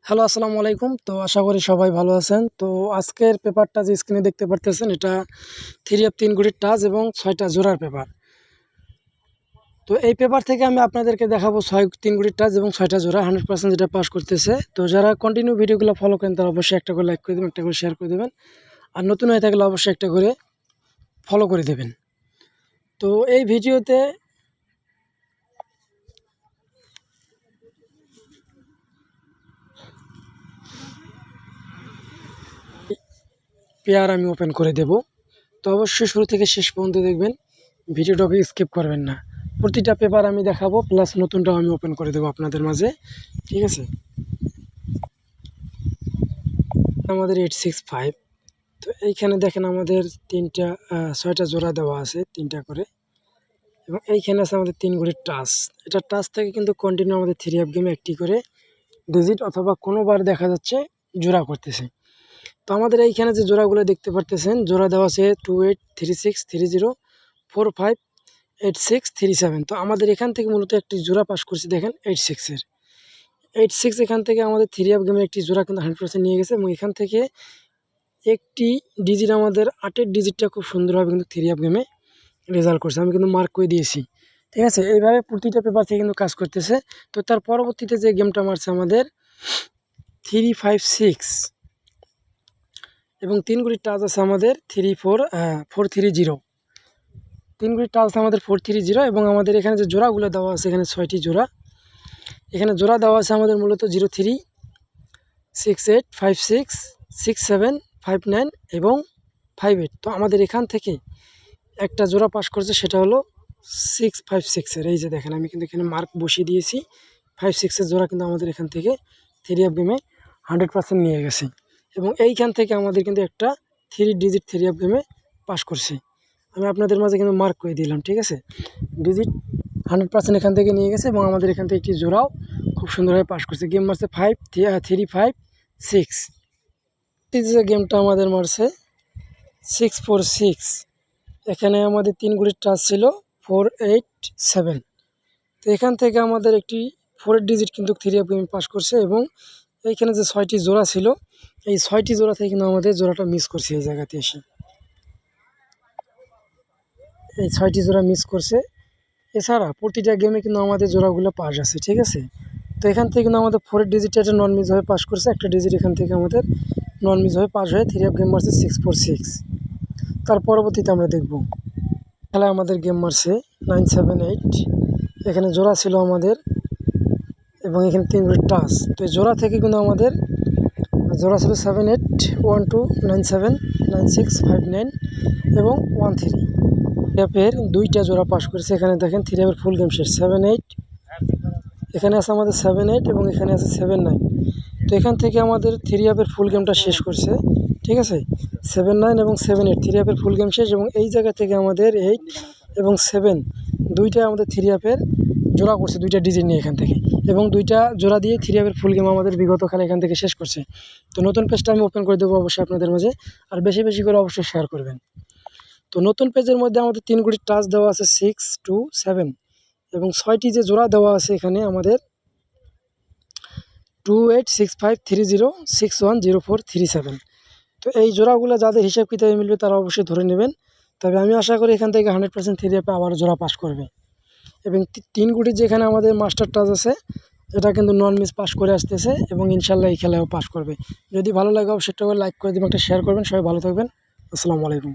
Hello, আসসালামু আলাইকুম। তো আশা করি সবাই ভালো আছেন। তো আজকের পেপারটা যে স্ক্রিনে দেখতে পারতেছেন, এটা 3 3 গুটির টাচ এবং 6টা জোড়ার পেপার। তো এই পেপার থেকে আমি আপনাদেরকে দেখাবো 6 3 গুটির টাচ এবং 6টা জোড়া 100% যেটা পাস করতেছে। তো যারা কন্টিনিউ ভিডিওগুলো ফলো করেন তারা অবশ্যই একটা করে লাইক করে দেবেন, একটা করে শেয়ার করে দেবেন। আর নতুন হয়ে থাকলে অবশ্যই একটা করে ফলো করে দেবেন। তো এই ভিডিওতে পেয়ার আমি ওপেন করে দেব। তো অবশ্যই শুরু থেকে শেষ পর্যন্ত দেখবেন, ভিডিওটাকে স্কিপ করবেন না। প্রতিটা পেপার আমি দেখাবো, প্লাস নতুনটাও আমি ওপেন করে দেবো আপনাদের মাঝে, ঠিক আছে? আমাদের 865। তো এইখানে দেখেন আমাদের 6টা জোড়া দেওয়া আছে, 3টা করে, এবং এইখানে আছে আমাদের 3 গুটির টাচ। এটা টাচ থেকে কিন্তু কন্টিনিউ আমাদের 3 আপ গেমে একটি করে ডিজিট অথবা কোনোবার দেখা যাচ্ছে জোড়া করতেছে। তো আমাদের এইখানে যে জোড়াগুলো দেখতে পারতেছেন, জোড়া দেওয়া আছে 28 36 30 45 86 37। তো আমাদের এখান থেকে মূলত একটি জোড়া পাস করছে, দেখেন 86-এর 86। এখান থেকে আমাদের 3 আপ গেমের একটি জোড়া কিন্তু 100% নিয়ে গেছে, এবং এখান থেকে একটি ডিজিট আমাদের 8-এর ডিজিটটা খুব সুন্দরভাবে কিন্তু 3 আপ গেমে রেজাল্ট করছে। আমি কিন্তু মার্ক করে দিয়েছি, ঠিক আছে? এইভাবে প্রতিটা পেপার থেকে কিন্তু কাজ করতেছে। তো তার পরবর্তীতে যে গেমটা মারছে আমাদের 356, এবং 3 গুটির টাচ আছে আমাদের 430। 3 গুটির টাচ আছে আমাদের 430, এবং আমাদের এখানে যে জোড়াগুলো দেওয়া আছে, এখানে 6টি জোড়া। এখানে জোড়া দেওয়া আছে আমাদের মূলত 03 68 56 67 59 এবং 58। তো আমাদের এখান থেকে একটা জোড়া পাস করছে, সেটা হলো 656-এর। এই যে দেখেন, আমি কিন্তু এখানে মার্ক বসিয়ে দিয়েছি। 56-এর জোড়া কিন্তু আমাদের এখান থেকে 3 আপ গেমে 100% নিয়ে গেছে, এবং এইখান থেকে আমাদের কিন্তু একটা 3 ডিজিট 3 আপ গেমে পাস করছে। আমি আপনাদের মাঝে কিন্তু মার্ক করে দিলাম, ঠিক আছে? ডিজিট 100% এখান থেকে নিয়ে গেছে, এবং আমাদের এখান থেকে একটি জোড়াও খুব সুন্দরভাবে পাস করছে। গেম মারছে 356। এই যে গেমটা আমাদের মারছে 646। এখানে আমাদের 3 গুটির টাচ ছিল 487। তো এখান থেকে আমাদের একটি 4 ডিজিট কিন্তু 3 আপ গেম পাস করছে, এবং এইখানে যে 6টি জোড়া ছিল, এই 6টি জোড়া থেকে কিন্তু আমাদের জোড়াটা মিস করছে। এই জায়গাতে এসে এই 6টি জোড়া মিস করছে। এছাড়া প্রতিটা গেমে কিন্তু আমাদের জোড়াগুলো পাস আছে, ঠিক আছে? তো এখান থেকে কিন্তু আমাদের 4 ডিজিট একটা নন মিস হয়ে পাস করছে, একটা ডিজিট এখান থেকে আমাদের নন মিস হয়ে পাস হয়ে 3 আপ গেম মারছে 646। তার পরবর্তীতে আমরা দেখব খেলায় আমাদের গেম মারছে 978। এখানে জোড়া ছিল আমাদের, এবং এখানে 3 গুটির টাচ। তো এই জোড়া থেকে কিন্তু আমাদের জোড়া ছিল 78 12 97 96 59 এবং 13। অ্যাপের 2টা জোড়া পাস করেছে। এখানে দেখেন 3 অ্যাপের ফুল গেম শেষ 78। এখানে আছে আমাদের 78, এবং এখানে আছে 79। তো এখান থেকে আমাদের 3 অ্যাপের ফুল গেমটা শেষ করছে, ঠিক আছে? 79 এবং 78 3 অ্যাপের ফুল গেম শেষ, এবং এই জায়গা থেকে আমাদের 8 এবং 7 দুইটাই আমাদের 3 অ্যাপের জোড়া করছে, 2টা ডিজিট নিয়ে এখান থেকে, এবং 2টা জোড়া দিয়ে 3 অ্যাপের ফুল গেম আমাদের বিগত খেলা এখান থেকে শেষ করছে। তো নতুন পেজটা আমি ওপেন করে দেবো অবশ্যই আপনাদের মাঝে, আর বেশি বেশি করে অবশ্যই শেয়ার করবেন। তো নতুন পেজের মধ্যে আমাদের 3 গুটির টাচ দেওয়া আছে 6 2 7, এবং 6টি যে জোড়া দেওয়া আছে এখানে আমাদের 286530610437। তো এই জোড়াগুলো যাদের হিসাব কিতাবে মিলবে তারা অবশ্যই ধরে নেবেন। তবে আমি আশা করি এখান থেকে 100% 3 অ্যাপে আবার জোড়া পাস করবে, এবং 3 গুটির যেখানে আমাদের মাস্টার টাচ আছে, এটা কিন্তু নন মিস পাস করে আসতেছে, এবং ইনশাল্লাহ এই খেলায়ও পাস করবে। যদি ভালো লাগে অবশ্যই একটা লাইক করে দেবেন, একটা শেয়ার করবেন। সবাই ভালো থাকবেন। আসসালামু আলাইকুম।